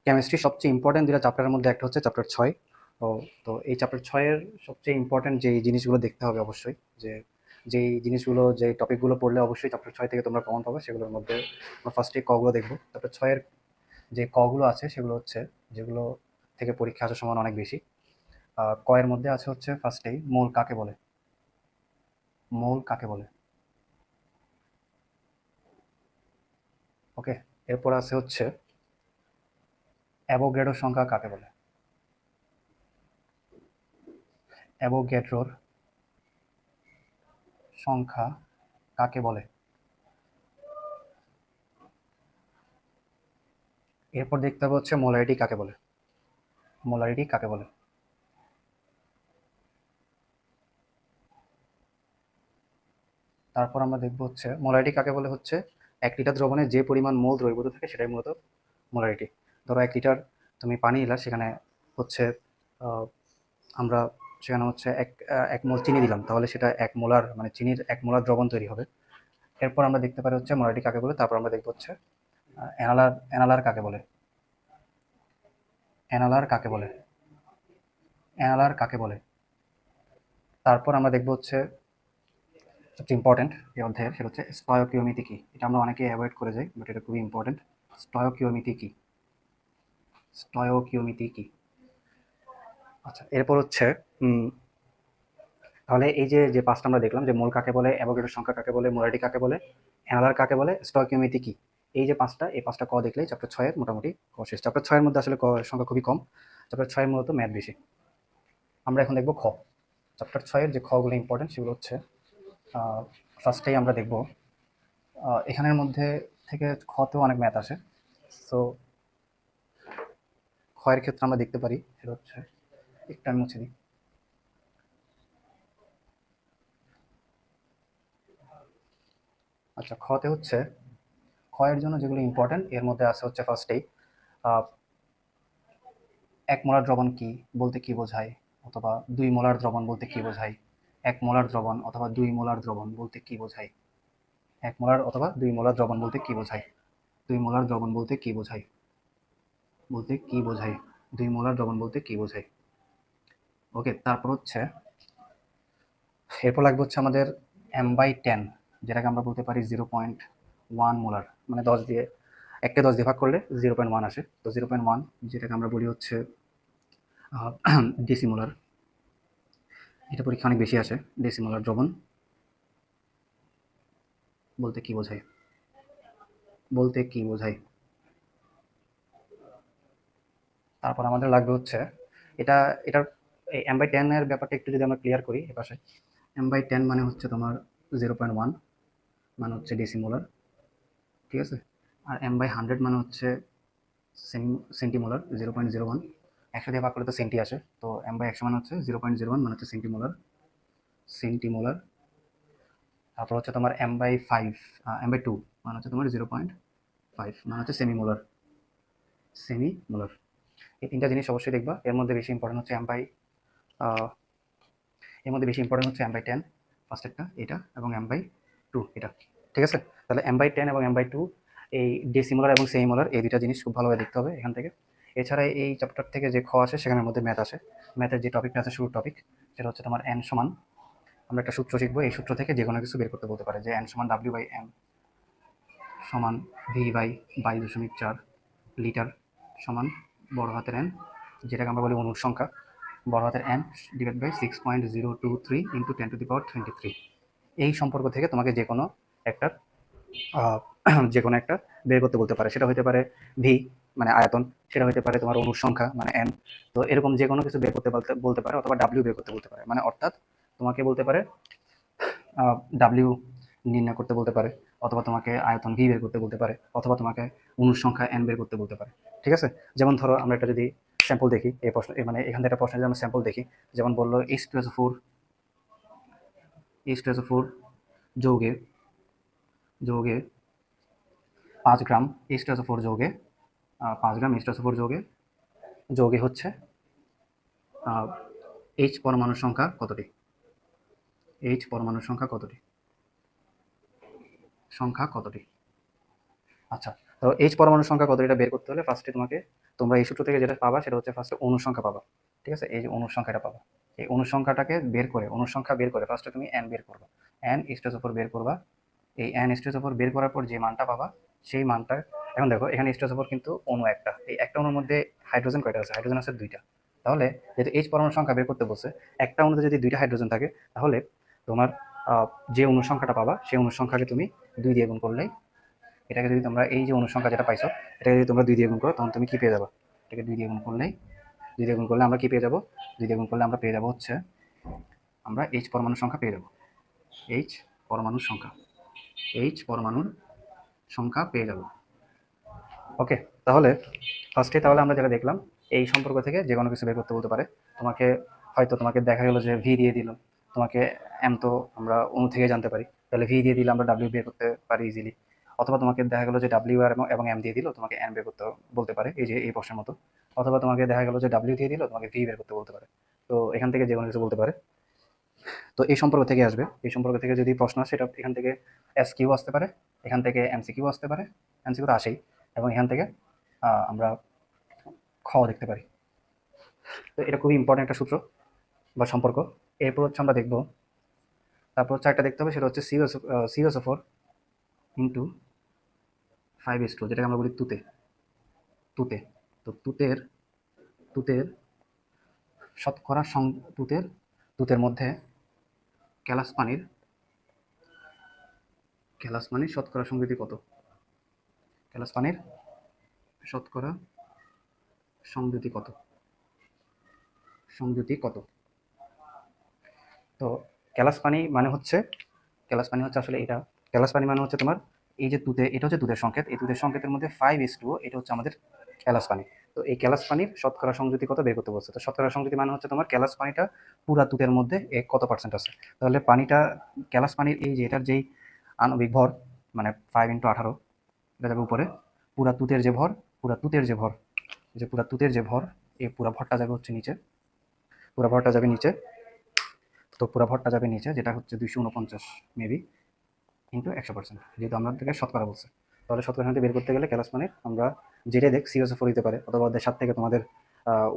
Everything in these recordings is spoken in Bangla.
কেমিস্ট্রি সবচেয়ে ইম্পর্টেন্ট যেটা চ্যাপ্টারের মধ্যে একটা হচ্ছে চ্যাপ্টার 6। তো তো এই চ্যাপ্টার 6-এর সবচেয়ে ইম্পর্টেন্ট যে জিনিসগুলো দেখতে হবে অবশ্যই, যে যেই জিনিসগুলো যে টপিকগুলো পড়লে অবশ্যই চ্যাপ্টার 6 থেকে তোমরা কমন পাবে, সেগুলোর মধ্যে আমরা ফার্স্টে কগুলো দেখবো। চ্যাপ্টার 6-এর যে কগুলো আছে সেগুলো হচ্ছে যেগুলো থেকে পরীক্ষা আসার সময় অনেক বেশি। কয়ের মধ্যে আছে হচ্ছে ফার্স্টেই মোল কাকে বলে, মোল কাকে বলে। ওকে, এরপর আছে হচ্ছে অ্যাভোগ্যাড্রোর সংখ্যা কাকে বলে, অ্যাভোগ্যাড্রোর সংখ্যা কাকে বলে। এরপর দেখতে হবে হচ্ছে মোলারিটি কাকে বলে, মোলারিটি কাকে বলে। তারপর আমরা দেখব হচ্ছে মোলারিটি কাকে বলে হচ্ছে 1 লিটার দ্রবণে যে পরিমাণ মোল দ্রবীভূত থাকে সেটাই মূলত মোলারিটি। ধরো 1 লিটার তুমি পানি নিলা, সেখানে হচ্ছে আহ, আমরা সেখানে হচ্ছে এক মোল চিনি দিলাম, তাহলে সেটা 1 মোলার মানে চিনির 1 মোলার দ্রবণ তৈরি হবে। এরপর আমরা দেখতে পারি হচ্ছে মোলারিটি কাকে বলে। তারপর আমরা দেখব হচ্ছে অ্যানালার, অ্যানালার কাকে বলে, অ্যানালার কাকে বলে, অ্যানালার কাকে বলে। তারপর আমরা দেখব হচ্ছে সবচেয়ে ইম্পর্টেন্ট এই অধ্যায়ের, সেটা হচ্ছে স্টয়কিওমিতি কি। এটা আমরা অনেকে অ্যাভয়েড করে যাই, বাট এটা খুবই ইম্পর্টেন্ট। স্টয়কিওমিতি কি, স্টয়কিওমিতি কি। আচ্ছা, এরপর হচ্ছে তাহলে এই যে যে পাঁচটা আমরা দেখলাম, যে মোল কাকে বলে, অ্যাভোগাড্রোর সংখ্যা কাকে বলে, মোলারিটি কাকে বলে, অ্যানালার কাকে বলে, স্টয়কিওমিতি কি। এই যে পাঁচটা, এই পাঁচটা ক দেখলেই চ্যাপ্টার 6-এর মোটামুটি ক শেষ। চ্যাপ্টার 6-এর মধ্যে আসলে ক এর সংখ্যা খুবই কম, চ্যাপ্টার 6 মূলত ম্যাথ বেশি। আমরা এখন দেখব খ। চ্যাপ্টার 6-এর যে খগুলো ইম্পর্টেন্ট সেগুলো হচ্ছে ফার্স্টেই আমরা দেখব এখানের মধ্যে থেকে খতেও অনেক ম্যাথ আসে। সো ক্ষয়ের ক্ষেত্রে আমরা দেখতে পারি সেটা হচ্ছে, একটা আমি মুছে দিই। আচ্ছা, খতে হচ্ছে ক্ষয়ের জন্য যেগুলো ইম্পর্টেন্ট এর মধ্যে আছে হচ্ছে ফার্স্টেই 1 মোলার দ্রবণ কি বলতে কি বোঝায়, অথবা 2 মোলার দ্রবণ বলতে কি বোঝায়, 1 মোলার দ্রবণ অথবা 2 মোলার দ্রবণ বলতে কি বোঝায়, 1 মোলার অথবা 2 মোলার দ্রবণ বলতে কি বোঝায়, 2 মোলার দ্রবণ বলতে কি বোঝায়, বলতে কি বোঝায়, 2 মোলার দ্রবণ বলতে কি বোঝায়। ওকে, তারপর হচ্ছে এরপর লাগবে হচ্ছে আমাদের m/10, যেটাকে আমরা বলতে পারি 0.1 মোলার, মানে 10 দিয়ে, 1-10 দিয়ে ভাগ করলে 0.1 আসে। তো 0.1 যেটাকে আমরা বলি হচ্ছে ডেসিমোলার। এটা পরীক্ষা অনেক বেশি আসে। ডেসিমোলার দ্রবণ বলতে কি বোঝায়, বলতে কি বোঝায়। তারপর আমাদের লাগবে হচ্ছে এটা, এটার এই m/10 এর ব্যাপারটা একটু যদি আমরা ক্লিয়ার করি এপাশে। m/10 মানে হচ্ছে তোমার 0.1 মানে হচ্ছে ডেসিমোলার, ঠিক আছে। আর m/100 মানে হচ্ছে সেন্টিমোলার, 0.01। 100 দিয়ে ভাগ করলে তো সেন্টি আসে, তো m/100 মানে হচ্ছে 0.01 মানে হচ্ছে সেন্টিমোলার, সেন্টিমোলার। তারপর হচ্ছে তোমার m/5, m/2 মানে হচ্ছে তোমার 0.5 মানে হচ্ছে সেমিমোলার, সেমিমোলার। এই তিনটা জিনিস অবশ্যই দেখবা। এর মধ্যে বেশি ইম্পর্টেন্ট হচ্ছে এর মধ্যে বেশি ইম্পর্টেন্ট হচ্ছে m/10 ফার্স্টেরটা এটা, এবং m/2 এটা, ঠিক আছে। তাহলে m/10 এবং m/2 এই ডেসিমোলার এবং সেমিমোলার এই দুইটা জিনিস খুব ভালোভাবে দেখতে হবে এখান থেকে। এছাড়া এই চ্যাপ্টার থেকে যে খ আসে সেখানের মধ্যে ম্যাথ আসে। ম্যাথের যে টপিকটা আছে শুরুর টপিক, সেটা হচ্ছে তোমার n সমান, আমরা একটা সূত্র শিখবো, এই সূত্র থেকে যে কোনো কিছু বের করতে বলতে পারে, যে n সমান w/m সমান v/22.4 লিটার সমান বড় হাতের n, যেটাকে আমরা বলি অণুর সংখ্যা, বড় হাতের n ডিভাইড বাই 6.023 ইন্টু 10⁻23। এই সম্পর্ক থেকে তোমাকে যে কোনো একটা আহ, যে কোনো একটা বের করতে বলতে পারে। সেটা হতে পারে ভি মানে আয়তন, সেটা হতে পারে তোমার অণুর সংখ্যা মানে এন। তো এরকম যে কোনো কিছু বের করতে বলতে পারে, অথবা ডাব্লিউ বের করতে বলতে পারে, মানে অর্থাৎ তোমাকে বলতে পারে ডাব্লিউ নির্ণয় করতে বলতে পারে, অথবা তোমাকে আয়তন ভি বের করতে বলতে পারে, অথবা তোমাকে অণুর সংখ্যা এন বের করতে বলতে পারে, ঠিক আছে। যেমন ধরো আমরা একটা যদি স্যাম্পল দেখি, এই প্রশ্ন মানে এখান থেকে একটা প্রশ্ন যদি আমরা স্যাম্পল দেখি, যেমন বললো H2SO4 যৌগে, যৌগে 5 গ্রাম H2SO4 যৌগে, 5 গ্রাম H2SO4 যৌগে, যৌগে হচ্ছে এইচ পরমাণুর সংখ্যা কতটি, এইচ পরমাণুর সংখ্যা কতটি, সংখ্যা কতটি। আচ্ছা, তো এইচ পরমাণুর সংখ্যা কত এটা বের করতে হলে ফার্স্টে তোমরা এই সূত্র থেকে যেটা পাবা সেটা হচ্ছে ফার্স্টে অণুর সংখ্যা পাবা। ঠিক আছে, এই যে অণুর সংখ্যাটা পাবা, এই অণুর সংখ্যাটাকে অণুর সংখ্যা বের করে ফার্স্টে তুমি এন বের করবা, এন স্টেজ উপর বের করবা। এই এন স্টেজ উপর বের করার পর যে মানটা পাবা সেই মানটা, এখন দেখো এখানে স্টেজ উপর কিন্তু অণু একটা, এই একটা অণুর মধ্যে হাইড্রোজেন কয়টা আছে? হাইড্রোজেন আছে দুইটা। তাহলে যেহেতু এইচ পরমাণুর সংখ্যা বের করতে বলছে, একটা অণুতে যদি দুইটা হাইড্রোজেন থাকে তাহলে তোমার যে অণুর সংখ্যাটা পাবা সেই অণুর সংখ্যাকে তুমি 2 দিয়ে গুণ করলেই, এটাকে যদি তোমরা এই যে অনুসংখ্যা যেটা পাইছো এটাকে যদি তোমরা 2 দিয়ে গুণ করো তখন তুমি কি পেয়ে যাবে? এটাকে 2 দিয়ে গুণ করলেই, 2 দিয়ে গুণ করলে আমরা কি পেয়ে যাব? 2 দিয়ে গুণ করলে আমরা পেয়ে যাব হচ্ছে, আমরা এইচ পরমাণুর সংখ্যা পেয়ে যাব। এইচ পরমাণুর সংখ্যা, এইচ পরমাণুর সংখ্যা পেয়ে যাব। ওকে, তাহলে ফার্স্টে তাহলে আমরা যেটা দেখলাম, এই সম্পর্ক থেকে যে কোনো কিছু বের করতে বলতে পারে। তোমাকে হয়তো তোমাকে দেখা গেল যে ভি দিয়ে দিল, তোমাকে এম তো আমরা অণু থেকে জানতে পারি, তাহলে ভি দিয়ে দিলে আমরা ডাব্লিউ বের করতে পারি ইজিলি। অথবা তোমাকে দেখা গেল যে ডাব্লিউ আর এবং এম দিয়ে দিল, তোমাকে এন বের করতে বলতে পারে, এই যে এই প্রশ্নের মতো। অথবা তোমাকে দেখা গেল যে ডাব্লিউ দিয়ে দিল, তোমাকে ভি বের করতে বলতে পারে। তো এখান থেকে যে কোনো কিছু বলতে পারে। তো এই সম্পর্ক থেকে আসবে, এই সম্পর্ক থেকে যদি প্রশ্ন আসে এটা এখান থেকে এস কিউ আসতে পারে, এখান থেকে এমসিকিউ আসতে পারে, এমসিকিউ তো আসেই, এবং এখান থেকে আমরা খ দেখতে পারি। তো এটা খুবই ইম্পর্টেন্ট একটা সূত্র বা সম্পর্ক। এরপর হচ্ছে আমরা দেখব, তারপর হচ্ছে একটা দেখতে হবে, সেটা হচ্ছে সিওএসও4 ইন্টু 5s2, যেটাকে আমরা বলি তুতে। তুতে তো তুতের তুতের শতকরা তুতের তুতের মধ্যে ক্যালাস পানির শতকরা সংযুতি কত? ক্যালাস পানির শতকরা সংযুতি কত? সংযুতি কত? তো ক্যালাস পানি মানে হচ্ছে, আসলে এটা, ক্যালাস পানি মানে হচ্ছে তোমার এই যে তুতে, এটা হচ্ছে দুধের সংকেত, এই দুধের সংকেতের মধ্যে 5s2, এটা হচ্ছে আমাদের ক্যালাস পানি। তো এই ক্যালাস পানির শতকরা সংযুতি কত বের করতে বলছে। তো শতকরা সংযুতি মানে হচ্ছে তোমার ক্যালাস পানিটা পুরা তুতের মধ্যে কত পার্সেন্ট আছে। তাহলে পানিটা, ক্যালাস পানির এই যে এটার যেই আণবিক ভর, মানে 5 × 18, এটা যাবে উপরে, পুরা তুতের যে ভর, পুরা তুতের যে ভর, যে পুরা তুতের যে ভর, এই পুরা ভরটা যাবে হচ্ছে নিচে, পুরা ভরটা যাবে নিচে। তো পুরা ভরটা যাবে নিচে, যেটা হচ্ছে 249 মেবি ইন্টু 100%, যেহেতু আমাদেরকে শতকরা বলছে। তাহলে শতকরা সংখ্যা বের করতে গেলে ক্যালাস পানির আমরা যেটাই দেখ সিওএসও4 দিতে পারে, অথবা ওদের সাথে থেকে তোমাদের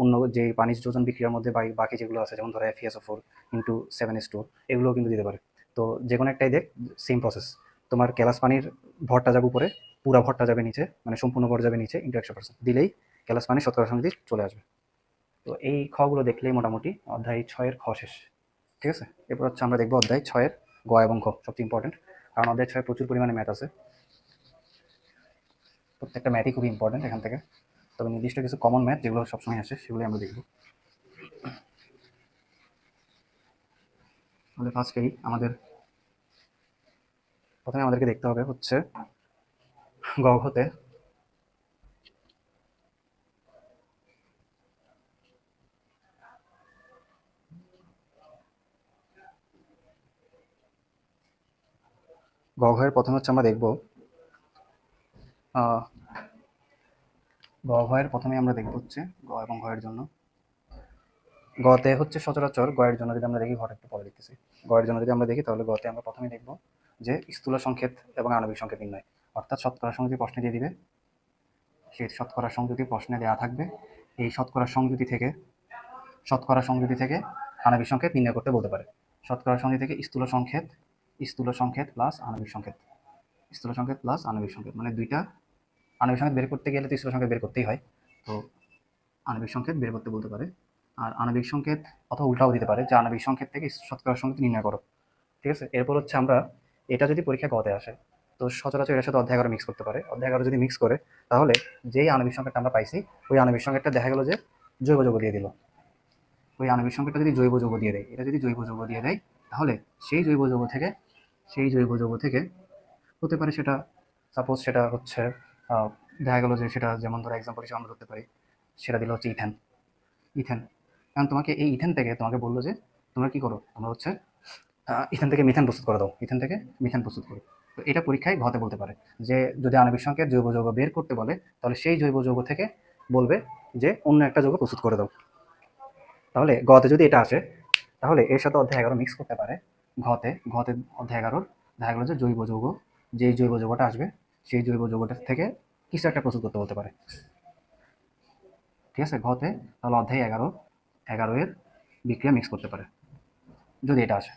অন্য যে পানির যোজন বিক্রিয়ার মধ্যে বাকি যেগুলো আছে, যেমন ধরো FeSO4 ইন্টু 7s2, এগুলোও কিন্তু দিতে পারে। তো যে কোনো একটাই দেখ, সেম প্রসেস। তোমার ক্যালাস পানির ভরটা যাবে উপরে, পুরা ভরটা যাবে নিচে, মানে সম্পূর্ণ ভর যাবে নিচে, ইন্টু 100% দিলেই ক্যালাস পানির শতকরা সংখ্যা চলে আসবে। তো এই খগুলো দেখলেই মোটামুটি অধ্যায় 6-এর খ শেষ। ঠিক আছে, এরপর হচ্ছে আমরা দেখবো অধ্যায় 6-এর গ এবং খ, সবচেয়ে ইম্পর্টেন্ট, কারণ অধ্যায় 6 প্রচুর পরিমাণে ম্যাথ আছে, প্রত্যেকটা ম্যাথই খুবই ইম্পর্টেন্ট এখান থেকে। তবে নির্দিষ্ট কিছু কমন ম্যাথ যেগুলো সবসময় আসে সেগুলো আমরা দেখব। তাহলে প্রথমে আমাদেরকে দেখতে হবে হচ্ছে গ ঘতে গ ঘয়ের প্রথমে হচ্ছে আমরা দেখব গ ঘয়ের প্রথমে আমরা দেখব হচ্ছে গ এবং ঘয়ের জন্য। গতে হচ্ছে সচরাচর, গয়ের জন্য যদি আমরা দেখি, ঘটা একটু পরে দেখতেছি, গয়ের জন্য যদি আমরা দেখি তাহলে গতে আমরা প্রথমে দেখব যে স্থূল সংকেত এবং আণবিক সংকেত নির্ণয়, অর্থাৎ শতকরা সংযুতি প্রশ্নে দিয়ে দিবে, সেই শতকরা সংযুতি প্রশ্নে দেওয়া থাকবে, এই শতকরা সংযুতি থেকে আণবিক সংকেত নির্ণয় করতে বলতে পারে। শতকরা সংযুতি থেকে স্থূল সংকেত প্লাস আণবিক সংকেত, স্থূল সংকেত প্লাস আণবিক সংকেত, মানে দুইটা আণবিক সংকেত বের করতে গেলে তো স্থূল সংকেত বের করতেই হয়, তো আণবিক সংকেত বের করতে বলতে পারে। আর আণবিক সংকেত অথবা উল্টাও দিতে পারে, যে আণবিক সংকেত থেকে শতকরা সংকেত নির্ণয় করো। ঠিক আছে, এরপর হচ্ছে আমরা, এটা যদি পরীক্ষা গতে আসে তো সচরাচর এর সাথে অধ্যায় 11 মিক্স করতে পারে। অধ্যায় 11 যদি মিক্স করে তাহলে যেই আণবিক সংকেতটা আমরা পাইছি, ওই আণবিক সংকেতটা দেখা গেল যে জৈব যৌগ দিয়ে দিল, ওই আণবিক সংকেতটা যদি জৈব যৌগ দিয়ে দেয়, এটা যদি জৈব যৌগ দিয়ে দেয়, তাহলে সেই জৈব যৌগ থেকে হতে পারে সেটা, সাপোজ সেটা হচ্ছে দেখা গেল যে সেটা, যেমন ধরো এক্সাম্পল হিসেবে আমরা ধরতে পারি, সেটা দিল হচ্ছে ইথেন। ইথেন, কারণ তোমাকে এই ইথেন থেকে তোমাকে বললো যে তোমরা কি করো, তোমরা হচ্ছে ইথেন থেকে মিথেন প্রস্তুত করে দাও, ইথেন থেকে মিথেন প্রস্তুত করো। তো এটা পরীক্ষায় ঘতে বলতে পারে, যে যদি আণবিক সংকেত জৈব যৌগ বের করতে বলে তাহলে সেই জৈব যৌগ থেকে বলবে যে অন্য একটা যৌগ প্রস্তুত করে দাও। তাহলে গতে যদি এটা আসে তাহলে এর সাথে অধ্যায় 11 মিক্স করতে পারে। ঘতে অধ্যায় 11 দেখা গেলো যে জৈব যৌগ, যেই জৈব যৌগটা আসবে সেই জৈব যৌগটা থেকে কি কিছু একটা প্রস্তুত করতে বলতে পারে। ঠিক আছে, ঘতে তাহলে অধ্যায় 11 এর বিক্রিয়া মিক্স করতে পারে, যদি এটা আসে।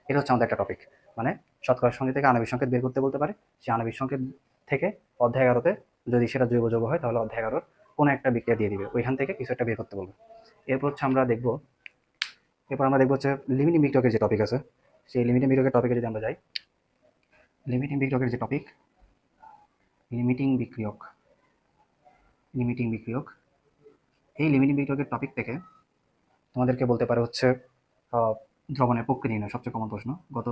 এটা হচ্ছে আমাদের একটা টপিক, মানে শতকরা সংখ্যা থেকে আণবিক সংকেত বের করতে বলতে পারে। সেই আণবিক সংকেত থেকে অধ্যায় 11তে যদি সেটা জৈব যৌগ হয় তাহলে অধ্যায় 11 কোনো একটা বিক্রিয়া দিয়ে দিবে, ওইখান থেকে কিছু একটা বের করতে বলবে। এরপর হচ্ছে আমরা দেখবো হচ্ছে লিমিটিং বিক্রিয়কের যে টপিক আছে, সেই লিমিটিং বিক্রিয়কের টপিকে যদি আমরা যাই, লিমিটিং বিক্রিয়কের যে টপিক, লিমিটিং বিক্রিয়ক লিমিটিং বিক্রিয়ক এই লিমিটিং বিক্রিয়কের টপিক থেকে তোমাদেরকে বলতে পারে হচ্ছে দ্রবণের প্রকৃতি নির্ণয়। সবচেয়ে কমন প্রশ্ন, গত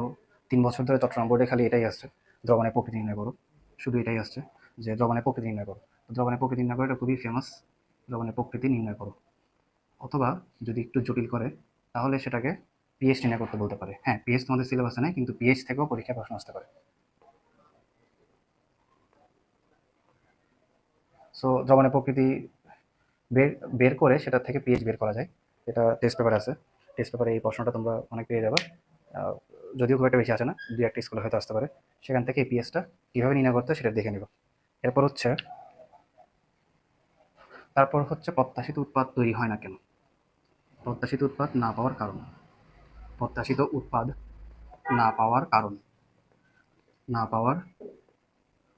3 বছর ধরে চট্টগ্রাম বোর্ডে খালি এটাই আসছে, দ্রবণের প্রকৃতি নির্ণয় করো, শুধু এটাই আসছে যে দ্রবণের প্রকৃতি নির্ণয় করো। তো দ্রবণের প্রকৃতি নির্ণয় করো, এটা খুবই ফেমাস, দ্রবণের প্রকৃতি নির্ণয় করো। অথবা যদি একটু জটিল করে তাহলে সেটাকে পিএইচ নির্ণয় করতে বলতে পারে। হ্যাঁ, পিএইচ তোমাদের সিলেবাসে নেই, কিন্তু পিএইচ থেকেও পরীক্ষায় প্রশ্ন আসতে পারে। সো দ্রবণের প্রকৃতি বের বের করে সেটা থেকে পিএইচ বের করা যায়। এটা টেস্ট পেপার আছে, টেস্ট পেপারে এই প্রশ্নটা তোমরা অনেক পেয়ে যাবে। যদিও খুব একটা বেশি আসে না, দুই একটা স্কুলে হয়তো আসতে পারে। সেখান থেকে এই পিএইচটা কীভাবে নির্ণয় করতে সেটা দেখে নিব। তারপর হচ্ছে প্রত্যাশিত উৎপাদ তৈরি হয় না কেন, প্রত্যাশিত উৎপাদ না পাওয়ার কারণ, প্রত্যাশিত উৎপাদ না পাওয়ার কারণ, না পাওয়ার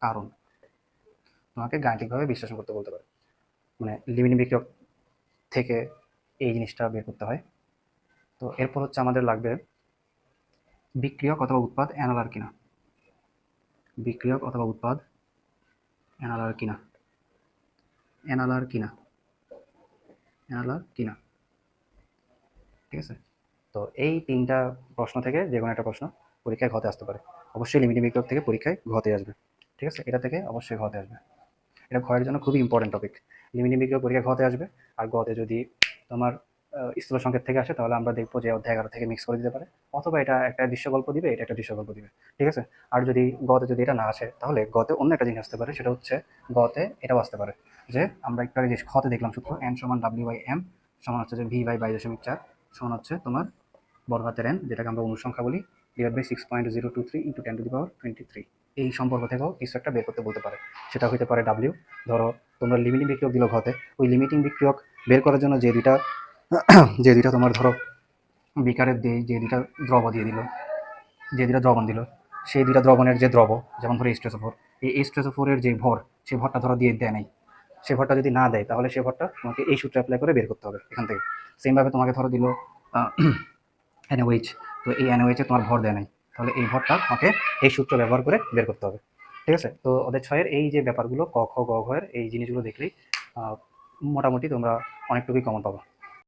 কারণ তোমাকে গাণিতিকভাবে বিশ্লেষণ করতে বলতে পারে। মানে লিমিটিং বিক্রিয়ক থেকে এই জিনিসটা বের করতে হয়। তো এরপর হচ্ছে আমাদের লাগবে বিক্রিয়ক অথবা উৎপাদ অ্যানালার কিনা, বিক্রিয়ক অথবা উৎপাদ অ্যানালার কিনা, অ্যানালার কিনা, অ্যানালার কিনা। ঠিক আছে, তো এই 3টা প্রশ্ন থেকে যে কোনো একটা প্রশ্ন পরীক্ষায় ঘতে আসতে পারে। অবশ্যই লিমিটিং বিক্রিয়ক থেকে পরীক্ষায় ঘতে আসবে। ঠিক আছে, এটা থেকে অবশ্যই ঘতে আসবে। এটা ঘয়ের জন্য খুবই ইম্পর্টেন্ট টপিক। লিমিটিং বিক্রিয়ক পরীক্ষা ঘতে আসবে। আর ঘতে যদি তোমার স্থূল সংকেত থেকে আসে তাহলে আমরা দেখবো যে অধ্যায় 11 থেকে মিক্স করে দিতে পারে, অথবা এটা একটা দৃশ্যকল্প দিবে, এটা একটা দৃশ্যকল্প দিবে। ঠিক আছে, আর যদি গতে যদি এটা না আসে তাহলে গতে অন্য একটা জিনিস আসতে পারে, সেটা হচ্ছে গতে এটাও আসতে পারে যে আমরা একটু আগে যে খতে দেখলাম সূত্র n সমান w/m সমান হচ্ছে যে v/22.4 সমান হচ্ছে তোমার বর্গহাতের n, যেটাকে আমরা অনুসংখ্যা বলি, ডিভাইড বাই 6.023 ইন্টু 10⁻23। এই সম্পর্ক থেকেও কিছু একটা বের করতে বলতে পারে। সেটা হইতে পারে ডাব্লিউ। ধরো তোমরা লিমিটিং বিক্রিয়ক দিল ঘতে, ওই লিমিটিং বিক্রিয়ক বের করার জন্য যে দুইটা তোমার ধরো বিকারের যে দুইটা দ্রব দিয়ে দিল, যে দুইটা দ্রবণ দিল, সেই দুইটা দ্রবণের যে দ্রব, যেমন ধরো H2SO4, এই H2SO4 যে ভর, সেই ভরটা ধরো দিয়ে দেয় নাই, সেই ভরটা যদি না দেয় তাহলে সেই ভরটা তোমাকে এই সূত্রে অ্যাপ্লাই করে বের করতে হবে এখান থেকে। সেমভাবে তোমাকে ধরো দিল NaOH, তো এই NaOH এ তোমার ভর দেয় নাই, তাহলে এই ভরটা তোমাকে এই সূত্র ব্যবহার করে বের করতে হবে। ঠিক আছে, তো ওদের 6-এর এই যে ব্যাপারগুলো ক খ গ ঘ এর এই জিনিসগুলো দেখলেই মোটামুটি তোমরা অনেকটুকুই কমন পাবা।